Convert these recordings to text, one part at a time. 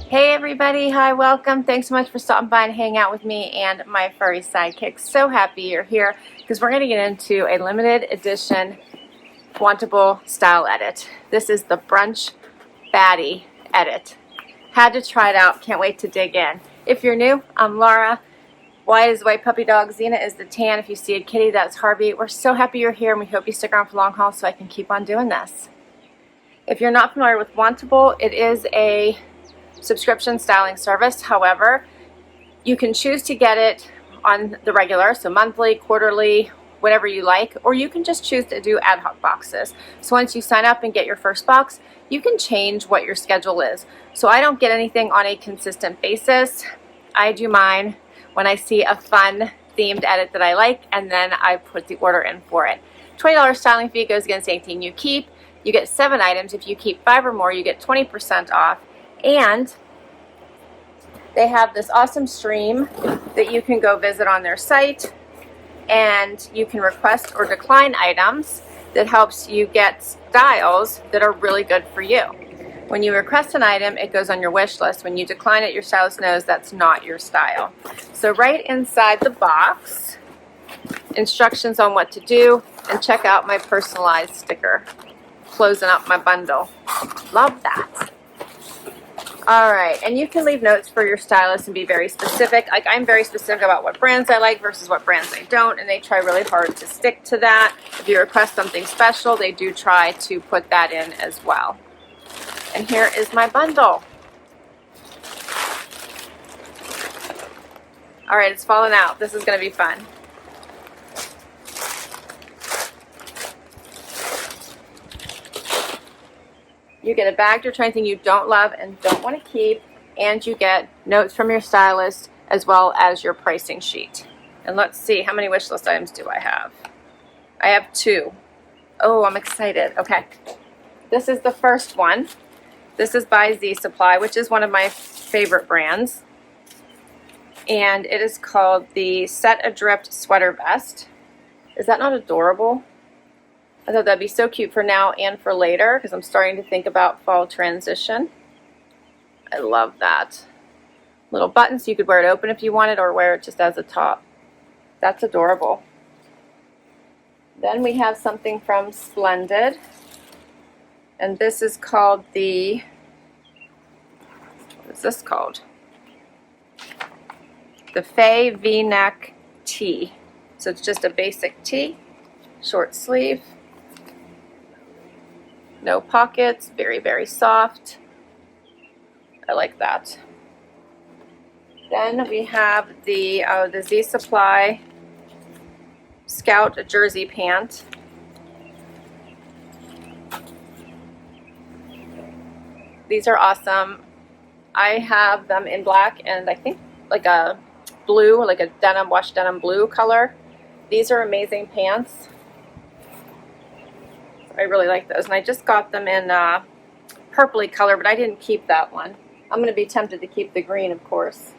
Hey everybody, hi, welcome. Thanks so much for stopping by and hanging out with me and my furry sidekick. So happy you're here because we're going to get into a limited edition Wantable style edit. This is the Brunch Baddie edit. Had to try it out, can't wait to dig in. If you're new, I'm Laura. White is the white puppy dog, Xena is the tan. If you see a kitty, that's Harvey. We're so happy you're here and we hope you stick around for long haul so I can keep on doing this. If you're not familiar with Wantable, it is a subscription styling service. However, you can choose to get it on the regular, so monthly, quarterly, whatever you like, or you can just choose to do ad hoc boxes. So once you sign up and get your first box, you can change what your schedule is. So I don't get anything on a consistent basis. I do mine when I see a fun themed edit that I like, and then I put the order in for it. $20 styling fee goes against anything you keep. You get 7 items. If you keep 5 or more, you get 20% off. And they have this awesome stream that you can go visit on their site, and you can request or decline items that helps you get styles that are really good for you. When you request an item, it goes on your wish list. When you decline it, your stylist knows that's not your style. So right inside the box, instructions on what to do, and check out my personalized sticker closing up my bundle. Love that. All right, and you can leave notes for your stylist and be very specific. Like, I'm very specific about what brands I like versus what brands I don't, and they try really hard to stick to that. If you request something special, they do try to put that in as well. And here is my bundle. All right, it's falling out. This is going to be fun. You get a bag to return anything you don't love and don't want to keep, and you get notes from your stylist as well as your pricing sheet. And let's see, how many wish list items do I have? I have 2. Oh, I'm excited. Okay. This is the first one. This is by Z Supply, which is one of my favorite brands. And it is called the Set Adrift Sweater Vest. Is that not adorable? I thought that'd be so cute for now and for later because I'm starting to think about fall transition. I love that. Little button so you could wear it open if you wanted or wear it just as a top. That's adorable. Then we have something from Splendid. And this is called the, what is this called? The Faye V-neck tee. So it's just a basic tee, short sleeve. No pockets, very, very soft. I like that. Then we have the Z Supply Scout Jersey Pant. These are awesome. I have them in black and I think like a blue, like a denim, washed denim blue color. These are amazing pants. I really like those, and I just got them in purpley color, but I didn't keep that one. I'm going to be tempted to keep the green, of course.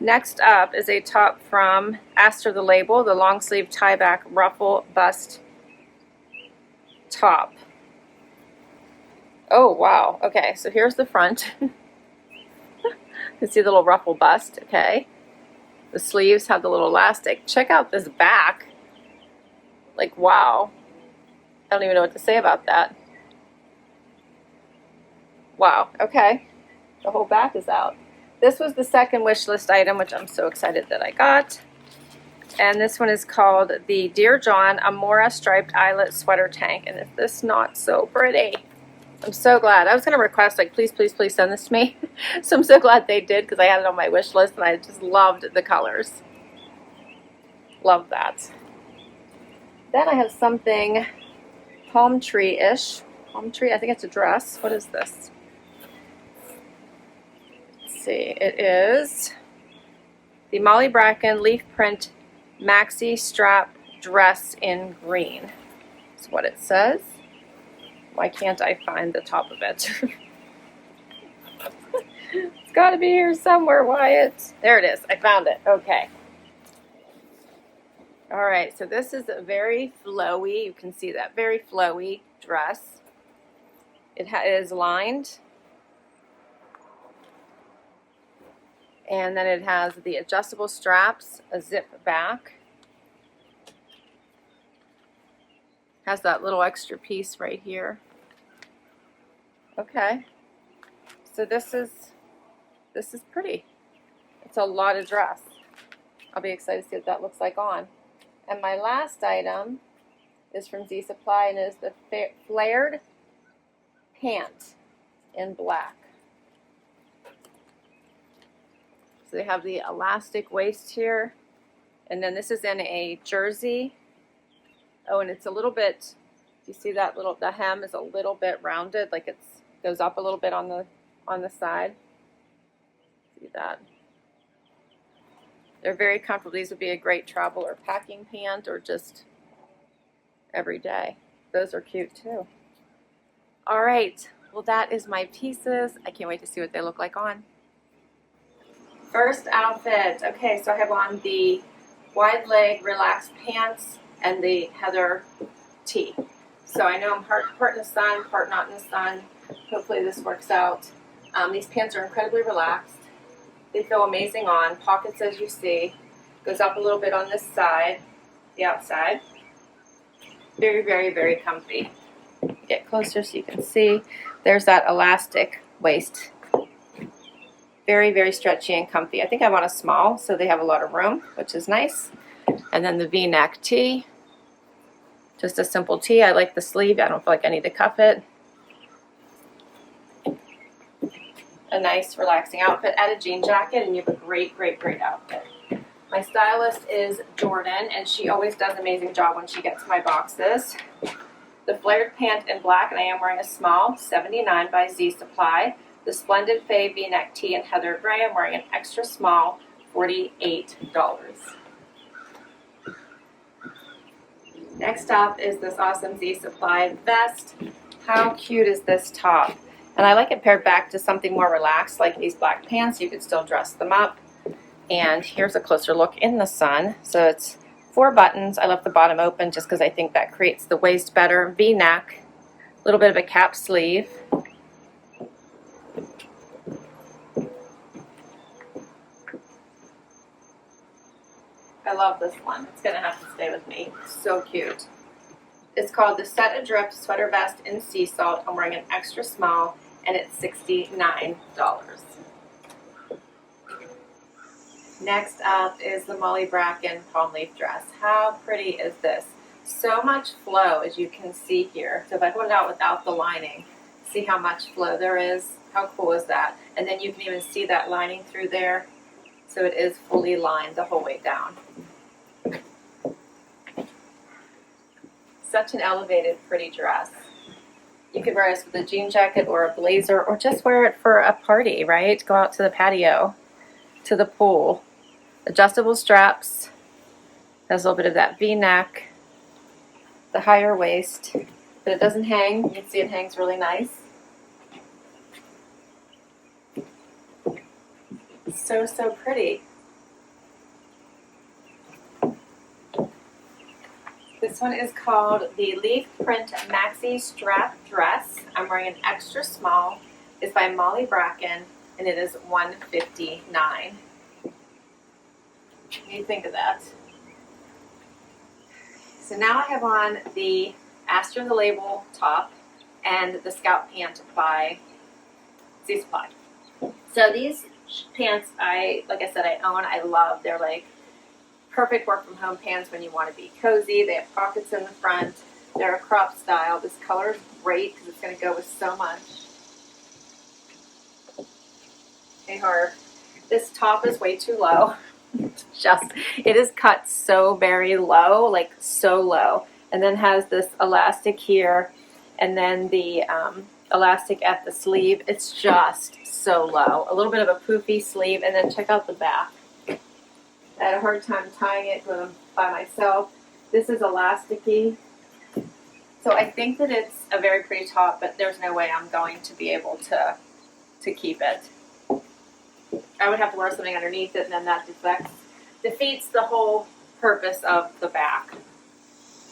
Next up is a top from Astr the Label, the long sleeve tie back ruffle bust top. Oh wow, okay, so here's the front. You can see the little ruffle bust, okay. The sleeves have the little elastic. Check out this back. Like, wow. I don't even know what to say about that. Wow, okay. The whole back is out. This was the second wish list item, which I'm so excited that I got. And this one is called the Dear John Amora Striped Eyelet Sweater Tank. And is this not so pretty? I'm so glad. I was going to request, like, please, please, please send this to me. So I'm so glad they did because I had it on my wish list and I just loved the colors. Love that. Then I have something palm tree-ish. Palm tree, I think it's a dress. What is this? Let's see. It is the Molly Braken leaf print maxi strap dress in green. That's what it says. Why can't I find the top of it? It's got to be here somewhere, Wyatt. There it is. I found it. Okay. All right, so this is a very flowy, you can see that, very flowy dress. It is lined. And then it has the adjustable straps, a zip back. Has that little extra piece right here. Okay, so this is pretty. It's a lot of dress. I'll be excited to see what that looks like on. And my last item is from Z Supply and is the flared pant in black. So they have the elastic waist here, and then this is in a jersey. Oh, and it's a little bit, you see that little, the hem is a little bit rounded, like it goes up a little bit on the side. See that? They're very comfortable. These would be a great travel or packing pant or just every day. Those are cute too. All right, well that is my pieces. I can't wait to see what they look like on. First outfit. Okay, so I have on the wide leg relaxed pants and the heather tee. So I know I'm part in the sun, part not in the sun. Hopefully this works out. These pants are incredibly relaxed. They feel amazing on. Pockets, as you see, goes up a little bit on this side, the outside. Very, very, very comfy. Get closer so you can see. There's that elastic waist. Very, very stretchy and comfy. I think I want a small, so they have a lot of room, which is nice. And then the V-neck tee. Just a simple tee. I like the sleeve. I don't feel like I need to cuff it. A nice, relaxing outfit. Add a jean jacket, and you have a great, great, great outfit. My stylist is Jordan, and she always does an amazing job when she gets my boxes. The flared pant in black, and I am wearing a small, $79 by Z Supply. The Splendid Faye V-neck tee in heather gray, I'm wearing an extra small, $48. Next up is this awesome Z Supply vest. How cute is this top? And I like it paired back to something more relaxed, like these black pants. You could still dress them up. And here's a closer look in the sun. So it's 4 buttons. I left the bottom open just because I think that creates the waist better. V-neck, a little bit of a cap sleeve. I love this one. It's going to have to stay with me. So cute. It's called the Set Adrift Sweater Vest in Sea Salt. I'm wearing an extra small, and it's $69. Next up is the Molly Braken palm leaf dress. How pretty is this? So much flow, as you can see here. So if I hold it out without the lining, see how much flow there is? How cool is that? And then you can even see that lining through there. So it is fully lined the whole way down. Such an elevated, pretty dress. You could wear this with a jean jacket or a blazer, or just wear it for a party, right? Go out to the patio, to the pool. Adjustable straps. Has a little bit of that V-neck. The higher waist, but it doesn't hang. You can see it hangs really nice. So, so pretty. This one is called the Leaf Print Maxi Strap Dress. I'm wearing an extra small. It's by Molly Braken, and it is $159. What do you think of that? So now I have on the Astr the Label top and the Scout Pant by Z Supply. So these pants, like I said, I own. I love. They're like perfect work from home pants when you want to be cozy. They have pockets in the front. They're a crop style. This color is great because it's going to go with so much. Hey, Harv. This top is way too low. It is cut so very low, like so low. And then has this elastic here, and then the elastic at the sleeve. It's just so low. A little bit of a poofy sleeve, and then check out the back. I had a hard time tying it when I'm by myself. This is elasticy. So I think that it's a very pretty top, but there's no way I'm going to be able to keep it. I would have to wear something underneath it, and then that defeats the whole purpose of the back.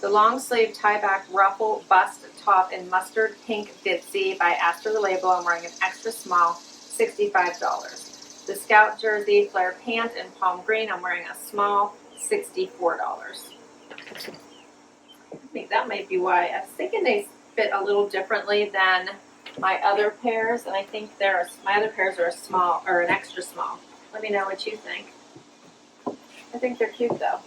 The long sleeve tie back ruffle bust top in mustard pink ditzy by Astr the Label. I'm wearing an extra small, $65. The Scout jersey, flare pant in palm green. I'm wearing a small, $64. I think that might be why. I was thinking they fit a little differently than my other pairs, and I think my other pairs are a small or an extra small. Let me know what you think. I think they're cute though.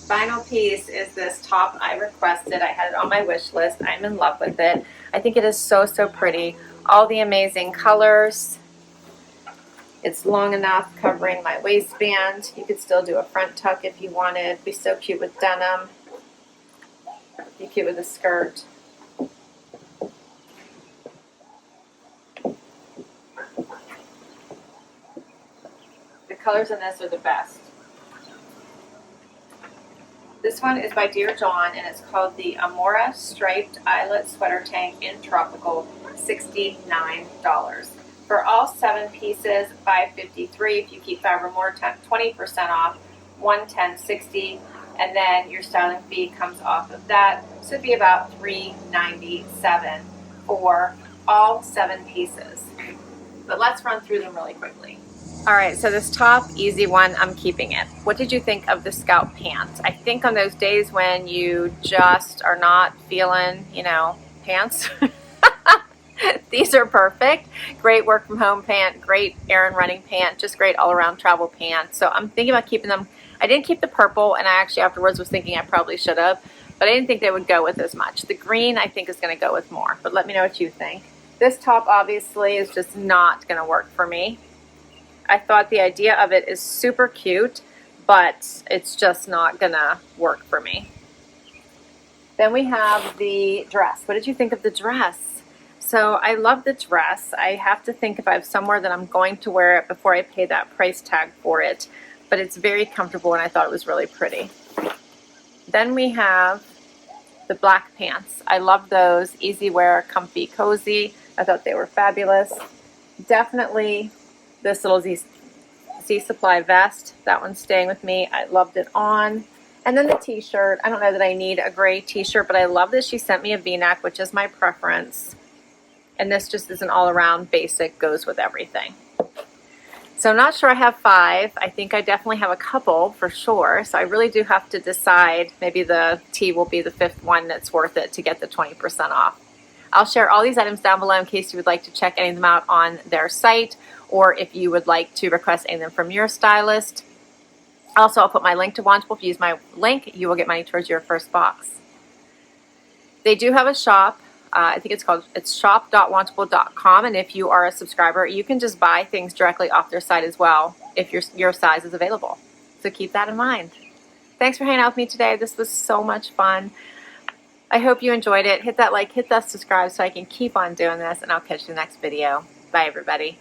Final piece is this top I requested. I had it on my wish list. I'm in love with it. I think it is so, so pretty. All the amazing colors. It's long enough covering my waistband. You could still do a front tuck if you wanted. It'd be so cute with denim. Be cute with a skirt. The colors in this are the best. This one is by Dear John, and it's called the Amora Striped Eyelet Sweater Tank in Tropical, $69. For all 7 pieces, $5.53. If you keep 5 or more, 20% off, $110.60, and then your styling fee comes off of that. So it'd be about $3.97 for all 7 pieces. But let's run through them really quickly. All right, so this top, easy one, I'm keeping it. What did you think of the Scout pants? I think on those days when you just are not feeling, pants, these are perfect. Great work from home pant, great errand running pant, just great all around travel pant. So I'm thinking about keeping them. I didn't keep the purple, and I actually afterwards was thinking I probably should have, but I didn't think they would go with as much. The green I think is gonna go with more, but let me know what you think. This top obviously is just not gonna work for me. I thought the idea of it is super cute, but it's just not gonna work for me. Then we have the dress. What did you think of the dress? So I love the dress. I have to think if I have somewhere that I'm going to wear it before I pay that price tag for it, but it's very comfortable and I thought it was really pretty. Then we have the black pants. I love those. Easy wear, comfy, cozy. I thought they were fabulous. Definitely this little Z Supply vest. That one's staying with me. I loved it on. And then the t-shirt. I don't know that I need a gray t-shirt, but I love that she sent me a V-neck, which is my preference. And this just is an all-around basic, goes with everything. So I'm not sure I have 5. I think I definitely have a couple for sure. So I really do have to decide. Maybe the tee will be the 5th one that's worth it to get the 20% off. I'll share all these items down below in case you would like to check any of them out on their site, or if you would like to request any of them from your stylist. Also, I'll put my link to Wantable. If you use my link, you will get money towards your first box. They do have a shop. I think it's shop.wantable.com, and if you are a subscriber, you can just buy things directly off their site as well if your size is available. So keep that in mind. Thanks for hanging out with me today. This was so much fun. I hope you enjoyed it. Hit that like, hit that subscribe so I can keep on doing this, and I'll catch you in the next video. Bye, everybody.